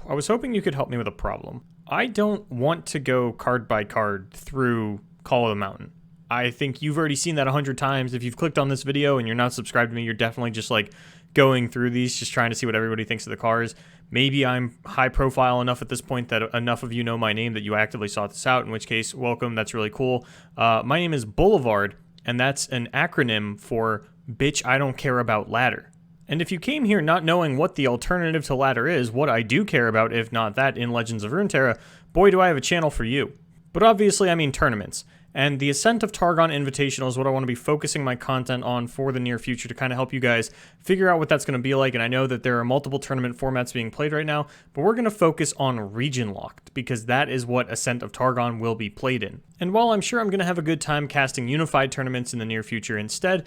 I was hoping you could help me with a problem. I don't want to go card by card through Call of the Mountain. I think you've already seen that 100 times. If you've clicked on this video and you're not subscribed to me, you're definitely just like going through these, just trying to see what everybody thinks of the cars. Maybe I'm high profile enough at this point that enough of you know my name that you actively sought this out, in which case, welcome, that's really cool. My name is Boulevard, and that's an acronym for Bitch I Don't Care About Ladder. And if you came here not knowing what the alternative to ladder is, what I do care about, if not that, in Legends of Runeterra, boy do I have a channel for you. But obviously I mean tournaments. And the Ascent of Targon Invitational is what I want to be focusing my content on for the near future to kind of help you guys figure out what that's going to be like. And I know that there are multiple tournament formats being played right now, but we're going to focus on region locked because that is what Ascent of Targon will be played in. And while I'm sure I'm going to have a good time casting unified tournaments in the near future instead,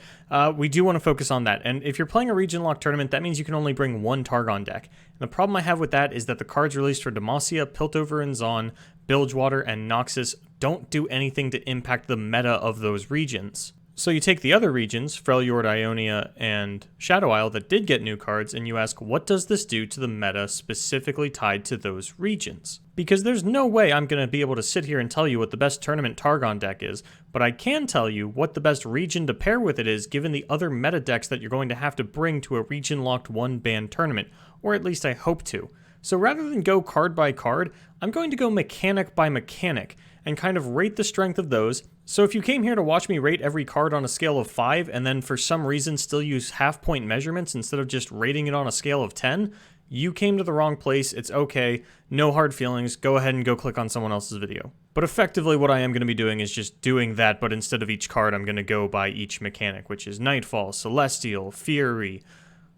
we do want to focus on that. And if you're playing a region locked tournament, that means you can only bring one Targon deck. And the problem I have with that is that the cards released for Demacia, Piltover and Zon, Bilgewater, and Noxus don't do anything to impact the meta of those regions. So you take the other regions, Freljord, Ionia, and Shadow Isle, that did get new cards, and you ask, what does this do to the meta specifically tied to those regions? Because there's no way I'm going to be able to sit here and tell you what the best tournament Targon deck is, but I can tell you what the best region to pair with it is, given the other meta decks that you're going to have to bring to a region-locked one-ban tournament, or at least I hope to. So rather than go card by card, I'm going to go mechanic by mechanic, and kind of rate the strength of those. So if you came here to watch me rate every card on a scale of 5 and then for some reason still use half-point measurements instead of just rating it on a scale of 10, you came to the wrong place. It's okay. No hard feelings. Go ahead and go click on someone else's video. But effectively what I am going to be doing is just doing that, but instead of each card, I'm going to go by each mechanic, which is Nightfall, Celestial, Fury,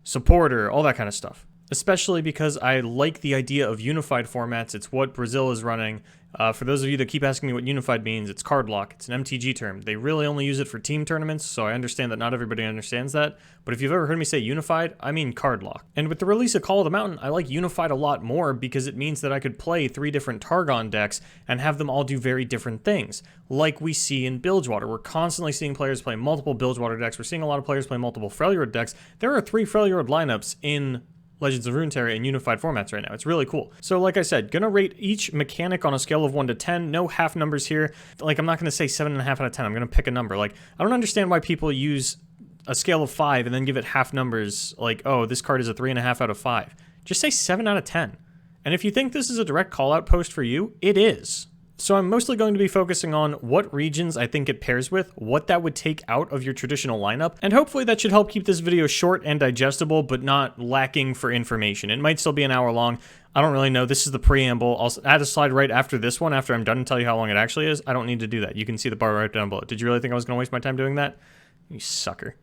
Supporter, all that kind of stuff. Especially because I like the idea of unified formats. It's what Brazil is running. For those of you that keep asking me what unified means, it's card lock. It's an MTG term. They really only use it for team tournaments, so I understand that not everybody understands that. But if you've ever heard me say unified, I mean card lock. And with the release of Call of the Mountain, I like unified a lot more because it means that I could play 3 different Targon decks and have them all do very different things. Like we see in Bilgewater. We're constantly seeing players play multiple Bilgewater decks. We're seeing a lot of players play multiple Freljord decks. There are 3 Freljord lineups in Legends of Runeterra in unified formats right now. It's really cool. So like I said, gonna rate each mechanic on a scale of 1 to 10. No half numbers here. Like, I'm not gonna say 7.5 out of 10. I'm gonna pick a number. Like, I don't understand why people use a scale of 5 and then give it half numbers. Like, oh, this card is a 3.5 out of 5. Just say 7 out of 10. And if you think this is a direct call out post for you, it is. So I'm mostly going to be focusing on what regions I think it pairs with, what that would take out of your traditional lineup, and hopefully that should help keep this video short and digestible, but not lacking for information. It might still be an hour long. I don't really know. This is the preamble. I'll add a slide right after this one, after I'm done, and tell you how long it actually is. I don't need to do that. You can see the bar right down below. Did you really think I was going to waste my time doing that? You sucker.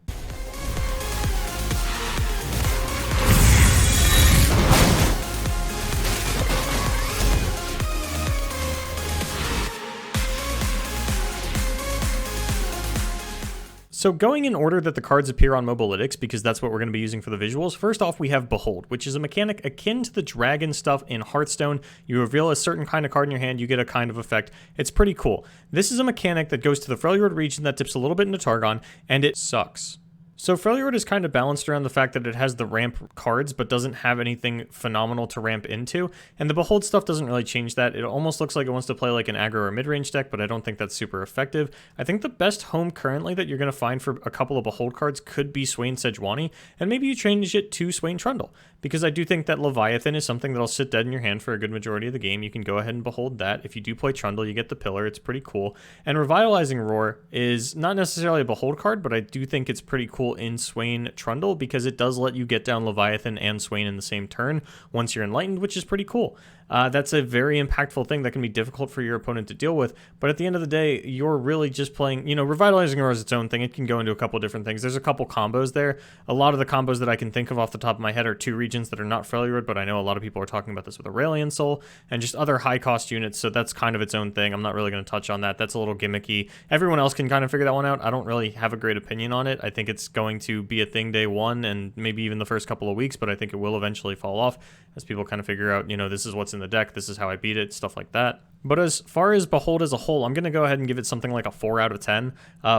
So going in order that the cards appear on Mobalytics, because that's what we're going to be using for the visuals, first off we have Behold, which is a mechanic akin to the dragon stuff in Hearthstone. You reveal a certain kind of card in your hand, you get a kind of effect. It's pretty cool. This is a mechanic that goes to the Freljord region that dips a little bit into Targon, and it sucks. So Freljord is kind of balanced around the fact that it has the ramp cards, but doesn't have anything phenomenal to ramp into. And the Behold stuff doesn't really change that. It almost looks like it wants to play like an aggro or mid-range deck, but I don't think that's super effective. I think the best home currently that you're going to find for a couple of Behold cards could be Swain Sejuani, and maybe you change it to Swain Trundle, because I do think that Leviathan is something that'll sit dead in your hand for a good majority of the game. You can go ahead and Behold that. If you do play Trundle, you get the Pillar. It's pretty cool. And Revitalizing Roar is not necessarily a Behold card, but I do think it's pretty cool in Swain Trundle because it does let you get down Leviathan and Swain in the same turn once you're enlightened, which is pretty cool. That's a very impactful thing that can be difficult for your opponent to deal with, but at the end of the day, you're really just playing, you know, Revitalizing Roar is its own thing. It can go into a couple different things. There's a couple combos there. A lot of the combos that I can think of off the top of my head are 2 regions that are not Freljord, but I know a lot of people are talking about this with Aurelion Soul and just other high-cost units, so that's kind of its own thing. I'm not really going to touch on that. That's a little gimmicky. Everyone else can kind of figure that one out. I don't really have a great opinion on it. I think it's going to be a thing day one and maybe even the first couple of weeks, but I think it will eventually fall off as people kind of figure out, this is what's in the deck, this is how I beat it, stuff like that. But as far as Behold as a whole, I'm going to go ahead and give it something like a 4 out of 10,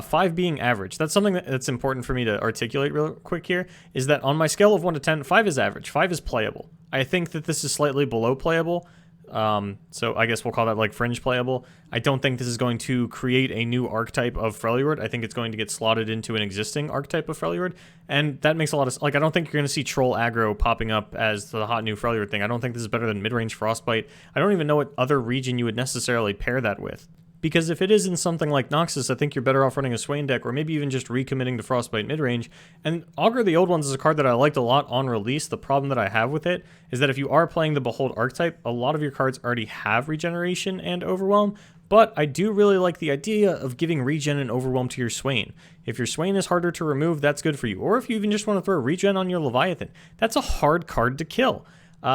5 being average. That's something that's important for me to articulate real quick here, is that on my scale of 1 to 10, 5 is average, 5 is playable. I think that this is slightly below playable, so I guess we'll call that like fringe playable. I don't think this is going to create a new archetype of Freljord. I think it's going to get slotted into an existing archetype of Freljord, and that makes a lot of like, I don't think you're going to see troll aggro popping up as the hot new Freljord thing. I don't think this is better than mid-range Frostbite. I don't even know what other region you would necessarily pair that with. Because if it is in something like Noxus, I think you're better off running a Swain deck, or maybe even just recommitting to Frostbite midrange. And Augur the Old Ones is a card that I liked a lot on release. The problem that I have with it is that if you are playing the Behold archetype, a lot of your cards already have regeneration and overwhelm, but I do really like the idea of giving regen and overwhelm to your Swain. If your Swain is harder to remove, that's good for you. Or if you even just want to throw regen on your Leviathan, that's a hard card to kill.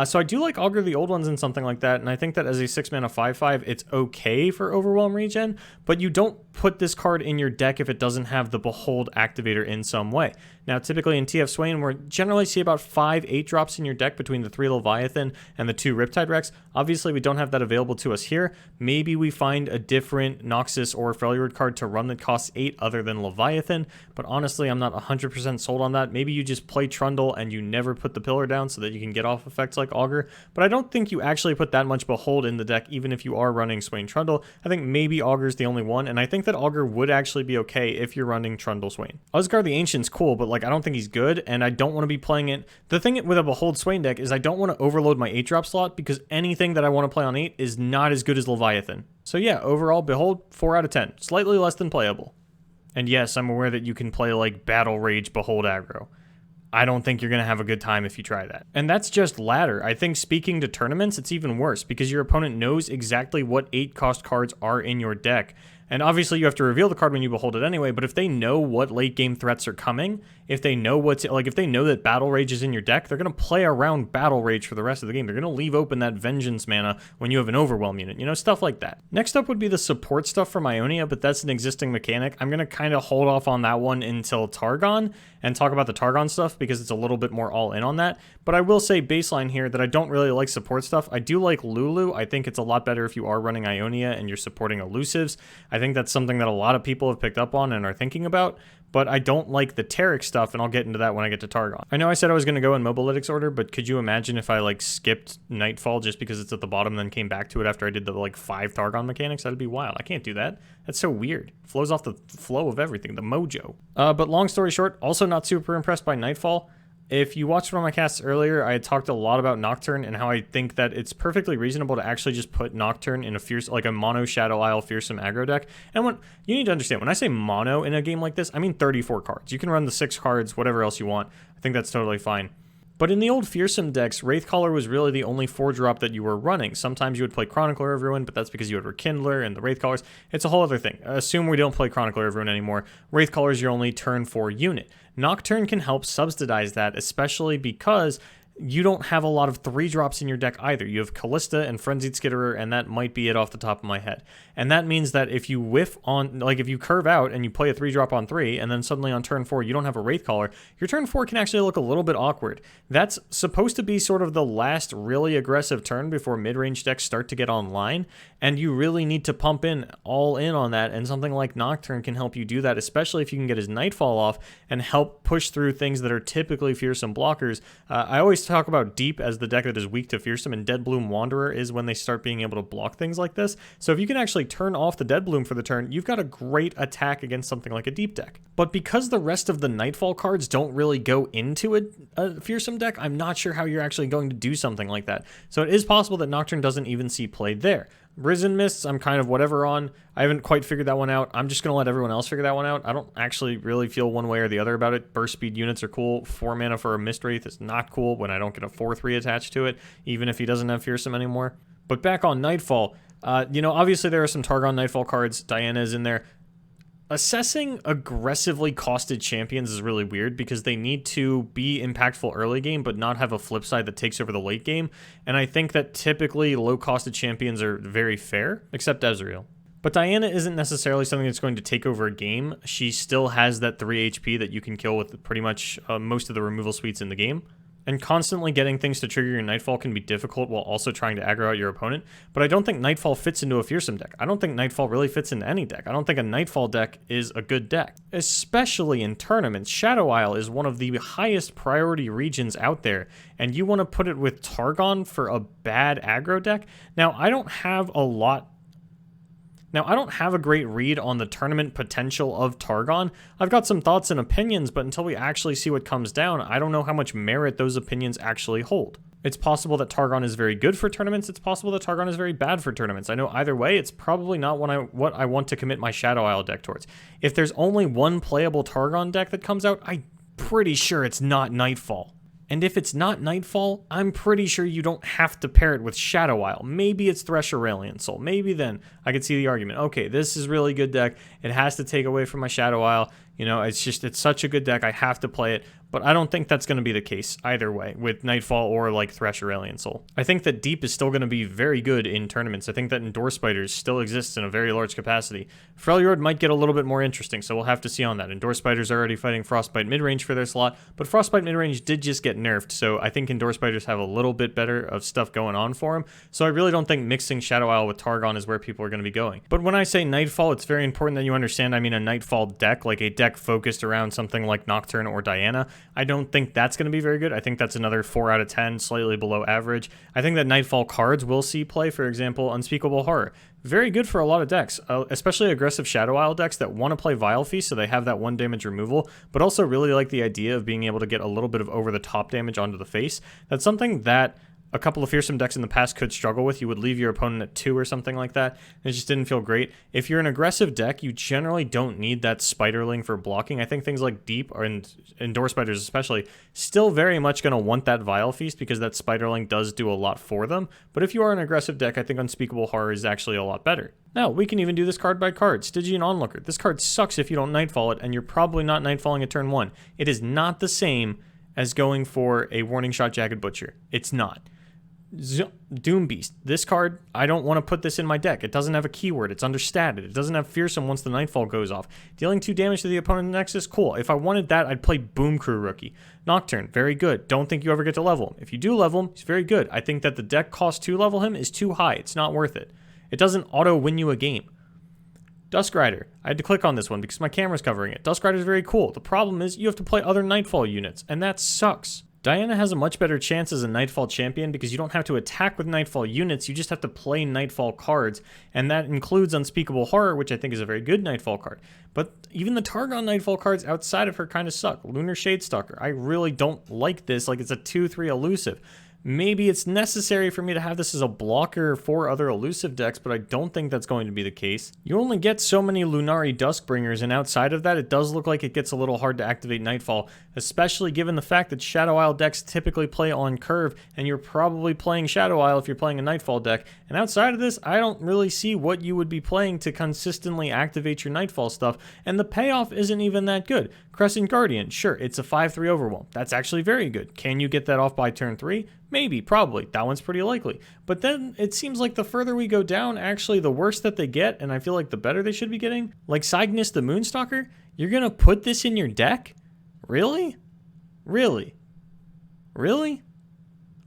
So I do like Augur the Old Ones in something like that, and I think that as a 6-mana 5/5, it's okay for Overwhelm regen, but you don't put this card in your deck if it doesn't have the Behold activator in some way. Now, typically in TF Swain, we generally see about 5 8-drops in your deck between the 3 Leviathan and the 2 Riptide Rex. Obviously, we don't have that available to us here. Maybe we find a different Noxus or Freljord card to run that costs 8 other than Leviathan, but honestly, I'm not 100% sold on that. Maybe you just play Trundle and you never put the pillar down so that you can get off effects like Augur, but I don't think you actually put that much Behold in the deck, even if you are running Swain Trundle. I think maybe Augur's the only one, and I think that Augur would actually be okay if you're running Trundle Swain. Osgard the Ancient's cool, but like I don't think he's good, and I don't want to be playing it. The thing with a Behold Swain deck is I don't want to overload my 8-drop slot, because anything that I want to play on 8 is not as good as Leviathan. So yeah, overall, Behold, 4 out of 10. Slightly less than playable. And yes, I'm aware that you can play like Battle Rage Behold aggro. I don't think you're going to have a good time if you try that. And that's just ladder. I think speaking to tournaments, it's even worse because your opponent knows exactly what 8-cost cards are in your deck. And obviously you have to reveal the card when you Behold it anyway, but if they know what late game threats are coming, if they know if they know that Battle Rage is in your deck, they're going to play around Battle Rage for the rest of the game. They're going to leave open that Vengeance mana when you have an Overwhelm unit, stuff like that. Next up would be the support stuff from Ionia, but that's an existing mechanic. I'm going to kind of hold off on that one until Targon and talk about the Targon stuff because it's a little bit more all in on that. But I will say baseline here that I don't really like support stuff. I do like Lulu. I think it's a lot better if you are running Ionia and you're supporting elusives. I think that's something that a lot of people have picked up on and are thinking about, but I don't like the Taric stuff, and I'll get into that when I get to Targon. I know I said I was going to go in Mobalytics order, but could you imagine if I skipped Nightfall just because it's at the bottom and then came back to it after I did the 5 Targon mechanics? That'd be wild. I can't do that. That's so weird. It flows off the flow of everything, the mojo. But long story short, also not super impressed by Nightfall. If you watched one of my casts earlier, I had talked a lot about Nocturne and how I think that it's perfectly reasonable to actually just put Nocturne in a mono Shadow Isle fearsome aggro deck. And when you need to understand, when I say mono in a game like this, I mean 34 cards. You can run the 6 cards, whatever else you want. I think that's totally fine. But in the old fearsome decks, Wraithcaller was really the only 4-drop that you were running. Sometimes you would play Chronicler of Ruin, but that's because you had Rekindler and the Wraithcallers. It's a whole other thing. Assume we don't play Chronicler of Ruin anymore. Wraithcaller is your only turn 4 unit. Nocturne can help subsidize that, especially because you don't have a lot of 3-drops in your deck either. You have Callista and Frenzied Skitterer, and that might be it off the top of my head. And that means that if you whiff on, if you curve out and you play a 3-drop on 3, and then suddenly on turn 4 you don't have a Wraithcaller, your turn 4 can actually look a little bit awkward. That's supposed to be sort of the last really aggressive turn before mid-range decks start to get online, and you really need to pump in all in on that, and something like Nocturne can help you do that, especially if you can get his Nightfall off and help push through things that are typically fearsome blockers. I always talk about Deep as the deck that is weak to fearsome, and Deadbloom Wanderer is when they start being able to block things like this. So if you can actually turn off the Deadbloom for the turn, you've got a great attack against something like a Deep deck. But because the rest of the Nightfall cards don't really go into a fearsome deck, I'm not sure how you're actually going to do something like that. So it is possible that Nocturne doesn't even see play there. Risen Mists, I'm kind of whatever on. I haven't quite figured that one out. I'm just going to let everyone else figure that one out. I don't actually really feel one way or the other about it. Burst speed units are cool. 4 mana for a Mist Wraith is not cool when I don't get a 4/3 attached to it, even if he doesn't have Fearsome anymore. But back on Nightfall, obviously there are some Targon Nightfall cards. Diana is in there. Assessing aggressively costed champions is really weird because they need to be impactful early game but not have a flip side that takes over the late game, and I think that typically low-costed champions are very fair, except Ezreal. But Diana isn't necessarily something that's going to take over a game. She still has that 3 HP that you can kill with pretty much most of the removal suites in the game. And constantly getting things to trigger your Nightfall can be difficult while also trying to aggro out your opponent. But I don't think Nightfall fits into a Fearsome deck. I don't think Nightfall really fits into any deck. I don't think a Nightfall deck is a good deck. Especially in tournaments. Shadow Isle is one of the highest priority regions out there. And you want to put it with Targon for a bad aggro deck? Now, I don't have a great read on the tournament potential of Targon. I've got some thoughts and opinions, but until we actually see what comes down, I don't know how much merit those opinions actually hold. It's possible that Targon is very good for tournaments. It's possible that Targon is very bad for tournaments. I know either way, it's probably not what I want to commit my Shadow Isle deck towards. If there's only one playable Targon deck that comes out, I'm pretty sure it's not Nightfall. And if it's not Nightfall, I'm pretty sure you don't have to pair it with Shadow Isle. Maybe it's Thresh Aurelion Soul. Maybe then I could see the argument. Okay, this is really good deck. It has to take away from my Shadow Isle. You know, it's such a good deck. I have to play it. But I don't think that's going to be the case either way with Nightfall or like Thresh Aurelion Soul. I think that Deep is still going to be very good in tournaments. I think that Endure Spiders still exists in a very large capacity. Freljord might get a little bit more interesting, so we'll have to see on that. Endure Spiders are already fighting Frostbite midrange for their slot, but Frostbite midrange did just get nerfed, so I think Endure Spiders have a little bit better of stuff going on for them. So I really don't think mixing Shadow Isle with Targon is where people are going to be going. But when I say Nightfall, it's very important that you understand I mean a Nightfall deck, like a deck focused around something like Nocturne or Diana. I don't think that's going to be very good. I think that's another 4 out of 10, slightly below average. I think that Nightfall cards will see play, for example, Unspeakable Horror. Very good for a lot of decks, especially aggressive Shadow Isle decks that want to play Vile Feast, so they have that 1 damage removal, but also really like the idea of being able to get a little bit of over-the-top damage onto the face. That's something that a couple of Fearsome decks in the past could struggle with. You would leave your opponent at 2 or something like that. It just didn't feel great. If you're an aggressive deck, you generally don't need that Spiderling for blocking. I think things like Deep and Endure Spiders especially still very much going to want that Vile Feast because that Spiderling does do a lot for them. But if you are an aggressive deck, I think Unspeakable Horror is actually a lot better. Now, we can even do this card by card. Stygian Onlooker. This card sucks if you don't Nightfall it, and you're probably not Nightfalling at turn 1. It is not the same as going for a Warning Shot Jagged Butcher. It's not. Doom Beast. This card, I don't want to put this in my deck. It doesn't have a keyword. It's understated. It doesn't have Fearsome once the Nightfall goes off. Dealing 2 damage to the opponent Nexus, cool. If I wanted that, I'd play Boom Crew Rookie. Nocturne, very good. Don't think you ever get to level him. If you do level him, he's very good. I think that the deck cost to level him is too high. It's not worth it. It doesn't auto win you a game. Dusk Rider. I had to click on this one because my camera's covering it. Dusk Rider is very cool. The problem is you have to play other Nightfall units, and that sucks. Diana has a much better chance as a Nightfall champion because you don't have to attack with Nightfall units, you just have to play Nightfall cards, and that includes Unspeakable Horror, which I think is a very good Nightfall card. But even the Targon Nightfall cards outside of her kind of suck. Lunar Shadestalker, I really don't like this, like it's a 2-3 elusive. Maybe it's necessary for me to have this as a blocker for other elusive decks, but I don't think that's going to be the case. You only get so many Lunari Duskbringers, and outside of that, it does look like it gets a little hard to activate Nightfall, especially given the fact that Shadow Isle decks typically play on curve, and you're probably playing Shadow Isle if you're playing a Nightfall deck. And outside of this, I don't really see what you would be playing to consistently activate your Nightfall stuff, and the payoff isn't even that good. Crescent Guardian, sure, it's a 5-3 overwhelm. That's actually very good. Can you get that off by turn 3? Maybe, probably. That one's pretty likely. But then it seems like the further we go down, actually the worse that they get, and I feel like the better they should be getting. Like Cygnus the Moonstalker? You're gonna put this in your deck? Really? Really? Really?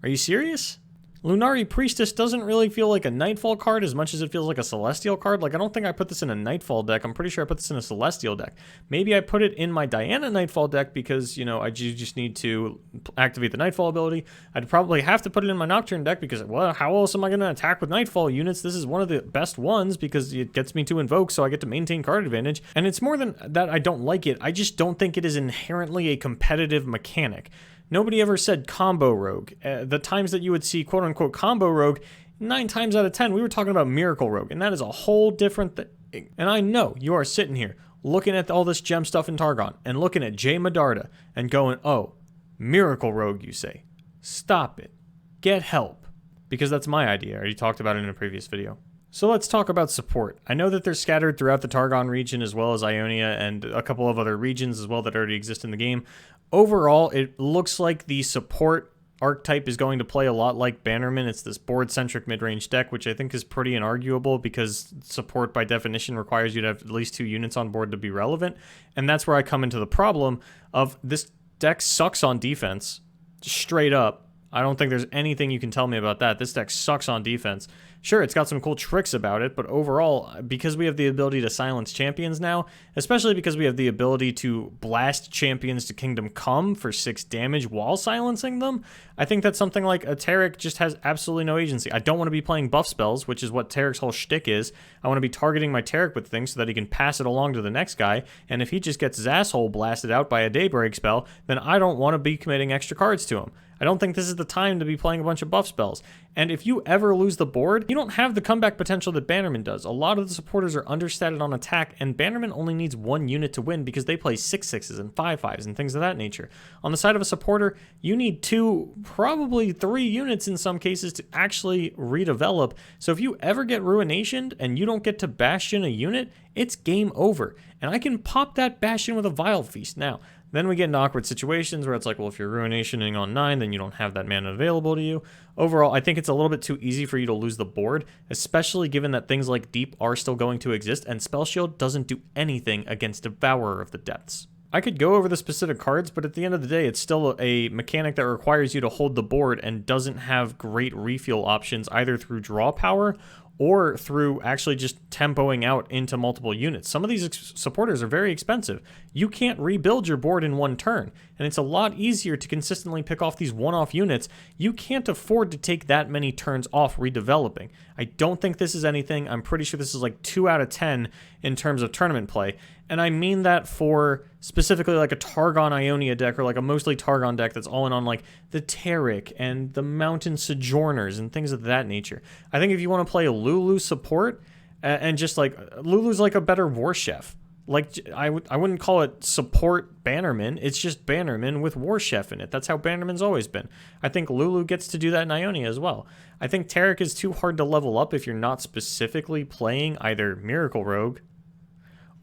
Are you serious? Lunari Priestess doesn't really feel like a Nightfall card as much as it feels like a Celestial card. Like, I don't think I put this in a Nightfall deck. I'm pretty sure I put this in a Celestial deck. Maybe I put it in my Diana Nightfall deck because, you know, I just need to activate the Nightfall ability. I'd probably have to put it in my Nocturne deck because, well, how else am I going to attack with Nightfall units? This is one of the best ones because it gets me to invoke, so I get to maintain card advantage. And it's more than that I don't like it. I just don't think it is inherently a competitive mechanic. Nobody ever said combo rogue. The times that you would see quote-unquote combo rogue, 9 times out of 10, we were talking about miracle rogue, and that is a whole different thing. And I know you are sitting here looking at all this gem stuff in Targon and looking at Jay Medarda and going, oh, miracle rogue, you say. Stop it. Get help. Because that's my idea. I already talked about it in a previous video. So let's talk about support. I know that they're scattered throughout the Targon region as well as Ionia and a couple of other regions as well that already exist in the game. Overall, it looks like the support archetype is going to play a lot like Bannerman. It's this board-centric mid-range deck, which I think is pretty inarguable because support by definition requires you to have at least 2 units on board to be relevant. And that's where I come into the problem of this deck sucks on defense, just straight up. I don't think there's anything you can tell me about that. This deck sucks on defense. Sure, it's got some cool tricks about it, but overall, because we have the ability to silence champions now, especially because we have the ability to blast champions to Kingdom Come for 6 damage while silencing them, I think that something like a Tarek just has absolutely no agency. I don't want to be playing buff spells, which is what Tarek's whole shtick is. I want to be targeting my Tarek with things so that he can pass it along to the next guy, and if he just gets his asshole blasted out by a Daybreak spell, then I don't want to be committing extra cards to him. I don't think this is the time to be playing a bunch of buff spells. And if you ever lose the board, you don't have the comeback potential that Bannerman does. A lot of the supporters are understated on attack, and Bannerman only needs 1 unit to win because they play 6/6s and 5/5s and things of that nature. On the side of a supporter, you need 2, probably 3 units in some cases to actually redevelop. So if you ever get Ruinationed and you don't get to Bastion a unit, it's game over. And I can pop that Bastion with a Vile Feast. Now, then we get into awkward situations where it's like, well, if you're Ruinationing on 9, then you don't have that mana available to you. Overall, I think it's a little bit too easy for you to lose the board, especially given that things like Deep are still going to exist, and Spell Shield doesn't do anything against Devourer of the Depths. I could go over the specific cards, but at the end of the day, it's still a mechanic that requires you to hold the board and doesn't have great refuel options either through draw power or through actually just tempoing out into multiple units. Some of these supporters are very expensive. You can't rebuild your board in 1 turn, and it's a lot easier to consistently pick off these one-off units. You can't afford to take that many turns off redeveloping. I don't think this is anything. I'm pretty sure this is like 2 out of 10 in terms of tournament play, and I mean that for specifically like a Targon Ionia deck or like a mostly Targon deck that's all in on like the Tarek and the Mountain Sojourners and things of that nature. I think if you want to play a Lulu support and just like Lulu's like a better War Chef. Like I wouldn't call it support Bannerman. It's just Bannerman with War Chef in it. That's how Bannerman's always been. I think Lulu gets to do that in Ionia as well. I think Tarek is too hard to level up if you're not specifically playing either Miracle Rogue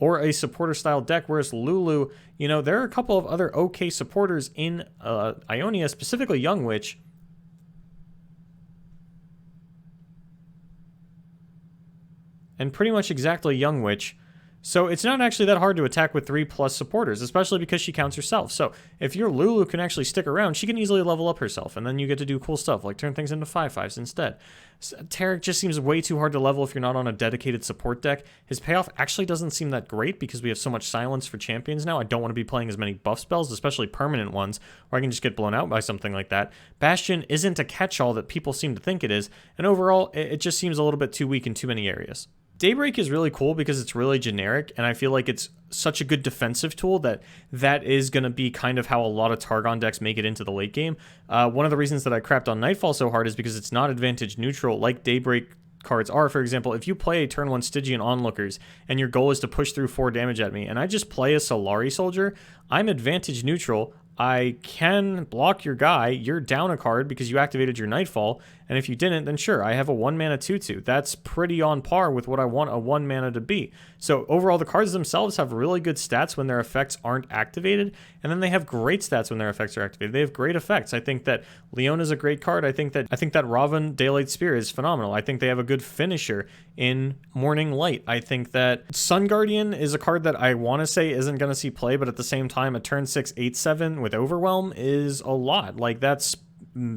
or a supporter-style deck, whereas Lulu, you know, there are a couple of other okay supporters in Ionia, specifically Young Witch. And pretty much exactly Young Witch. So it's not actually that hard to attack with 3+ supporters, especially because she counts herself. So if your Lulu can actually stick around, she can easily level up herself, and then you get to do cool stuff, like turn things into 5/5s instead. So Tarek just seems way too hard to level if you're not on a dedicated support deck. His payoff actually doesn't seem that great because we have so much silence for champions now. I don't want to be playing as many buff spells, especially permanent ones, where I can just get blown out by something like that. Bastion isn't a catch-all that people seem to think it is, and overall, it just seems a little bit too weak in too many areas. Daybreak is really cool because it's really generic, and I feel like it's such a good defensive tool that is going to be kind of how a lot of Targon decks make it into the late game. One of the reasons that I crapped on Nightfall so hard is because it's not advantage neutral like Daybreak cards are. For example, if you play a turn 1 Stygian Onlookers and your goal is to push through 4 damage at me, and I just play a Solari Soldier, I'm advantage neutral. I can block your guy, you're down a card because you activated your Nightfall, and if you didn't, then sure, I have a 1-mana 2/2. That's pretty on par with what I want a 1-mana to be. So overall, the cards themselves have really good stats when their effects aren't activated, and then they have great stats when their effects are activated. They have great effects. I think that Leona's a great card. I think that Raven Daylight Spear is phenomenal. I think they have a good finisher in Morning Light. I think that Sun Guardian is a card that I want to say isn't going to see play, but at the same time, a turn 6 8/7 with Overwhelm is a lot. Like, that's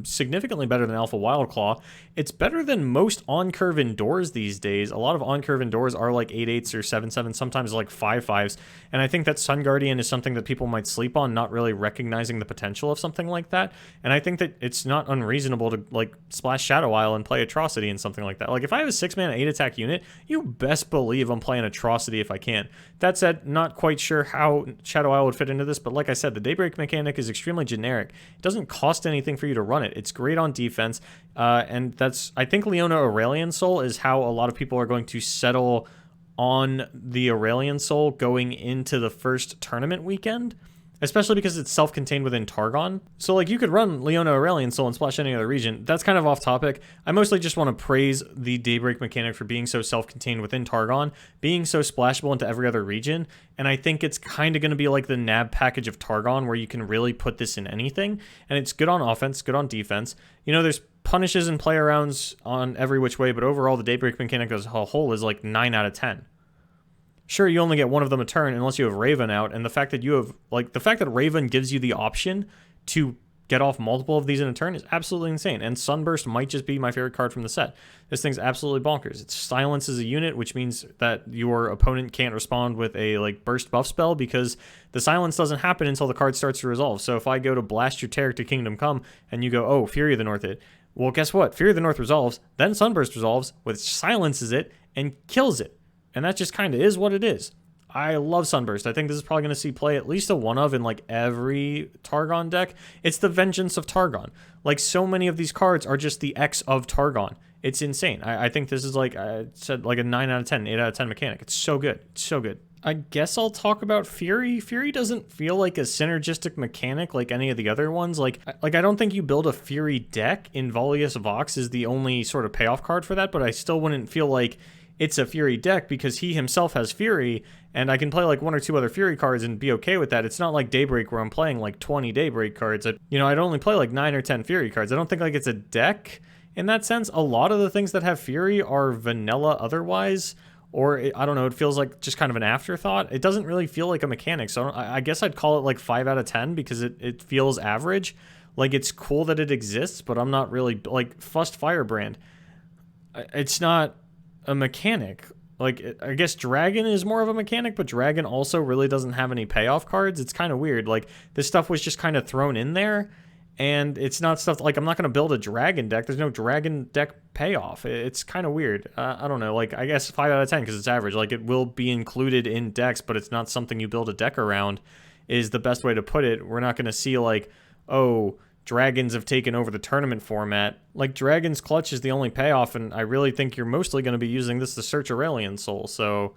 significantly better than Alpha Wildclaw. It's better than most on-curve indoors these days. A lot of on-curve indoors are like 8/8s or 7/7s, sometimes like 5/5s, and I think that Sun Guardian is something that people might sleep on, not really recognizing the potential of something like that, and I think that it's not unreasonable to like splash Shadow Isle and play Atrocity and something like that. Like, if I have a 6-mana 8-attack unit, you best believe I'm playing Atrocity if I can. That said, not quite sure how Shadow Isle would fit into this, but like I said, the Daybreak mechanic is extremely generic. It doesn't cost anything for you to run it. It's great on defense, and I think Leona Aurelian Soul is how a lot of people are going to settle on the Aurelian Soul going into the first tournament weekend. especially because it's self-contained within Targon. So like you could run Leona Aurelion Soul and splash any other region. That's kind of off topic. I mostly just want to praise the Daybreak mechanic for being so self-contained within Targon, being so splashable into every other region, and I think it's kind of going to be like the nab package of Targon where you can really put this in anything, and it's good on offense, good on defense. You know, there's punishes and play arounds on every which way, but overall the Daybreak mechanic as a whole is like 9 out of 10. Sure, you only get one of them a turn unless you have Raven out, and the fact that you have, like, the fact that Raven gives you the option to get off multiple of these in a turn is absolutely insane, and Sunburst might just be my favorite card from the set. This thing's absolutely bonkers. It silences a unit, which means that your opponent can't respond with a, like, burst buff spell, because the silence doesn't happen until the card starts to resolve. So if I go to blast your Taric to Kingdom Come, and you go, oh, Fury of the North it, well, guess what? Fury of the North resolves, then Sunburst resolves, which silences it, and kills it. And that just kind of is what it is. I love Sunburst. I think this is probably going to see play at least a one of in like every Targon deck. It's the vengeance of Targon. Like so many of these cards are just the X of Targon. It's insane. I think this is like I said, like a 9 out of 10, 8 out of 10 mechanic. It's so good. It's so good. I guess I'll talk about Fury. Fury doesn't feel like a synergistic mechanic like any of the other ones. Like I don't think you build a Fury deck. Involius Vox is the only sort of payoff card for that, but I still wouldn't feel like it's a Fury deck because he himself has Fury, and I can play like 1 or 2 other Fury cards and be okay with that. It's not like Daybreak where I'm playing like 20 Daybreak cards. I'd only play like 9 or 10 Fury cards. I don't think like it's a deck in that sense. A lot of the things that have Fury are vanilla otherwise, or I don't know, it feels like just kind of an afterthought. It doesn't really feel like a mechanic, so I guess I'd call it like 5 out of 10 because it feels average. Like it's cool that it exists, but I'm not really like Fust Firebrand. It's not a mechanic. Like I guess Dragon is more of a mechanic, but Dragon also really doesn't have any payoff cards. It's kind of weird. Like this stuff was just kind of thrown in there, and it's not stuff like I'm not going to build a Dragon deck. There's no Dragon deck payoff. It's kind of weird. I don't know. Like I guess 5 out of 10 because it's average. Like it will be included in decks, but it's not something you build a deck around is the best way to put it. We're not going to see like, oh, Dragons have taken over the tournament format. Like, Dragon's Clutch is the only payoff, and I really think you're mostly going to be using this to search Aurelion Soul. So,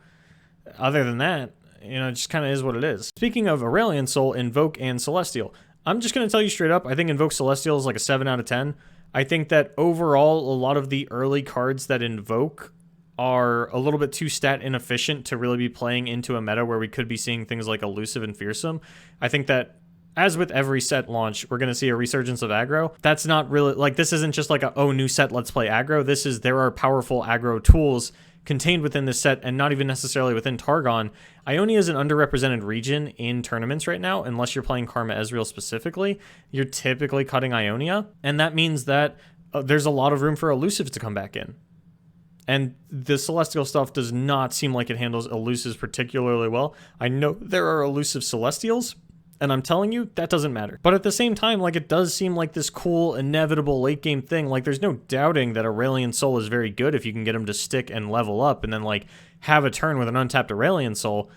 other than that, it just kind of is what it is. Speaking of Aurelion Soul, Invoke and Celestial. I'm just going to tell you straight up, I think Invoke Celestial is like a 7 out of 10. I think that overall, a lot of the early cards that Invoke are a little bit too stat inefficient to really be playing into a meta where we could be seeing things like Elusive and Fearsome. I think that as with every set launch, we're going to see a resurgence of aggro. That's not really, like, this isn't just like a, oh, new set, let's play aggro. This is, there are powerful aggro tools contained within this set and not even necessarily within Targon. Ionia is an underrepresented region in tournaments right now, unless you're playing Karma Ezreal specifically. You're typically cutting Ionia, and that means that there's a lot of room for Elusive to come back in. And the Celestial stuff does not seem like it handles Elusives particularly well. I know there are Elusive Celestials, and I'm telling you, that doesn't matter. But at the same time, like, it does seem like this cool, inevitable late-game thing. Like, there's no doubting that Aurelion Soul is very good if you can get him to stick and level up and then, like, have a turn with an untapped Aurelion Soul.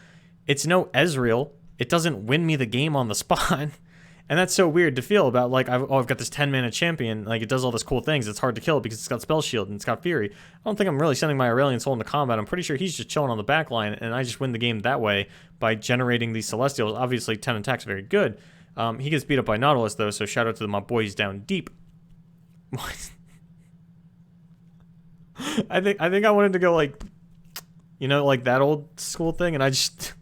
It's no Ezreal. It doesn't win me the game on the spot. And that's so weird to feel about, like, I've got this 10-mana champion, like, it does all this cool things. It's hard to kill because it's got Spell Shield and it's got Fury. I don't think I'm really sending my Aurelion Soul into combat. I'm pretty sure he's just chilling on the back line, and I just win the game that way by generating these Celestials. Obviously, 10 attacks very good. He gets beat up by Nautilus, though, so shout out to my boys down deep. What? I think I wanted to go, like, like that old school thing, and I just...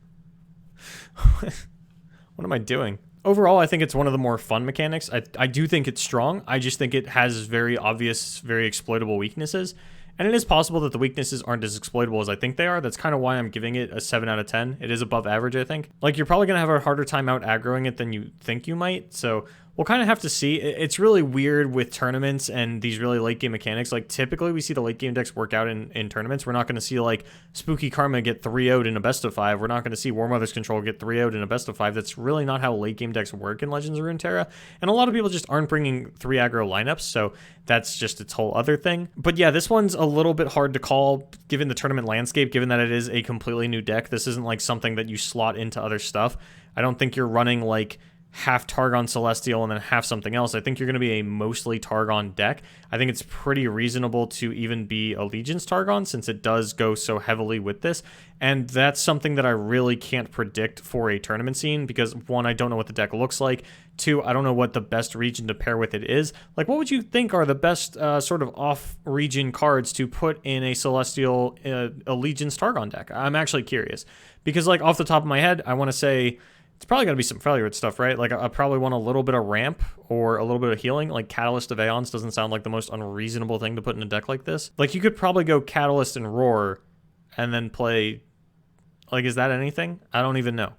What am I doing? Overall, I think it's one of the more fun mechanics. I do think it's strong. I just think it has very obvious, very exploitable weaknesses. And it is possible that the weaknesses aren't as exploitable as I think they are. That's kind of why I'm giving it a 7 out of 10. It is above average, I think. Like, you're probably going to have a harder time out aggroing it than you think you might. So we'll kind of have to see. It's really weird with tournaments and these really late game mechanics. Like, typically we see the late game decks work out in tournaments. We're not going to see, like, Spooky Karma get 3-0'd in a best of 5. We're not going to see War Mother's Control get 3-0'd in a best of 5. That's really not how late game decks work in Legends of Runeterra. And a lot of people just aren't bringing 3 aggro lineups, so that's just its whole other thing. But yeah, this one's a little bit hard to call given the tournament landscape, given that it is a completely new deck. This isn't like something that you slot into other stuff. I don't think you're running like half Targon Celestial and then half something else. I think you're going to be a mostly Targon deck. I think it's pretty reasonable to even be Allegiance Targon since it does go so heavily with this. And that's something that I really can't predict for a tournament scene because, one, I don't know what the deck looks like. Two, I don't know what the best region to pair with it is. Like, what would you think are the best sort of off-region cards to put in a Celestial Allegiance Targon deck? I'm actually curious. Because, like, off the top of my head, I want to say it's probably going to be some Freljord stuff, right? Like, I probably want a little bit of ramp or a little bit of healing. Like, Catalyst of Aeons doesn't sound like the most unreasonable thing to put in a deck like this. Like, you could probably go Catalyst and Roar and then play... Like, is that anything? I don't even know.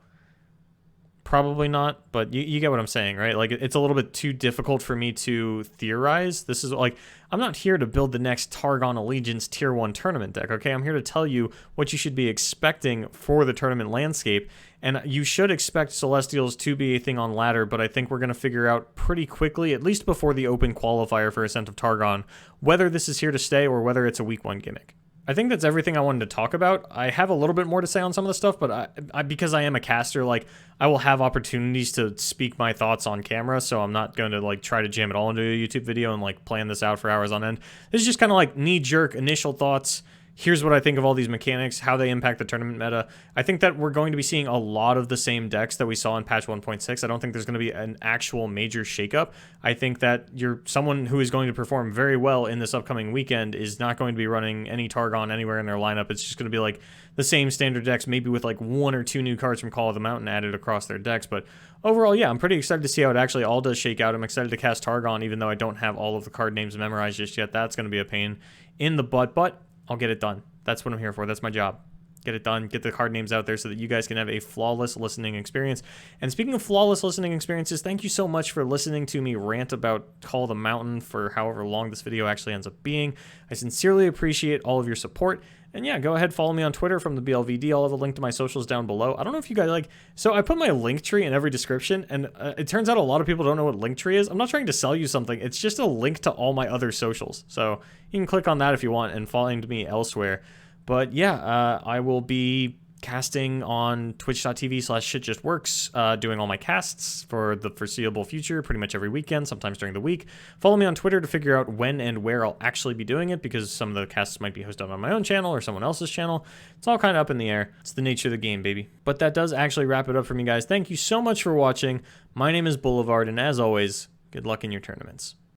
Probably not, but you get what I'm saying, right? Like, it's a little bit too difficult for me to theorize. This is, like, I'm not here to build the next Targon Allegiance Tier 1 tournament deck, okay? I'm here to tell you what you should be expecting for the tournament landscape, and you should expect Celestials to be a thing on ladder, but I think we're going to figure out pretty quickly, at least before the open qualifier for Ascent of Targon, whether this is here to stay or whether it's a week 1 gimmick. I think that's everything I wanted to talk about. I have a little bit more to say on some of the stuff, but because I am a caster, like, I will have opportunities to speak my thoughts on camera, so I'm not going to, like, try to jam it all into a YouTube video and, like, plan this out for hours on end. This is just kind of, like, knee-jerk initial thoughts. Here's what I think of all these mechanics, how they impact the tournament meta. I think that we're going to be seeing a lot of the same decks that we saw in patch 1.6. I don't think there's going to be an actual major shakeup. I think that someone who is going to perform very well in this upcoming weekend is not going to be running any Targon anywhere in their lineup. It's just going to be like the same standard decks, maybe with like 1 or 2 new cards from Call of the Mountain added across their decks. But overall, yeah, I'm pretty excited to see how it actually all does shake out. I'm excited to cast Targon, even though I don't have all of the card names memorized just yet. That's going to be a pain in the butt, but I'll get it done. That's what I'm here for. That's my job. Get it done. Get the card names out there so that you guys can have a flawless listening experience. And speaking of flawless listening experiences, thank you so much for listening to me rant about Call of the Mountain for however long this video actually ends up being. I sincerely appreciate all of your support. And yeah, go ahead, follow me on Twitter from the BLVD. I'll have a link to my socials down below. I don't know if you guys like... So I put my Linktree in every description, and it turns out a lot of people don't know what Linktree is. I'm not trying to sell you something. It's just a link to all my other socials. So you can click on that if you want and find me elsewhere. But yeah, I will be casting on twitch.tv/shitjustworks, doing all my casts for the foreseeable future, pretty much every weekend, sometimes during the week. Follow me on Twitter to figure out when and where I'll actually be doing it, because some of the casts might be hosted on my own channel or someone else's channel. It's all kind of up in the air. It's the nature of the game, baby. But that does actually wrap it up for me, guys. Thank you so much for watching. My name is Boulevard, and as always, good luck in your tournaments.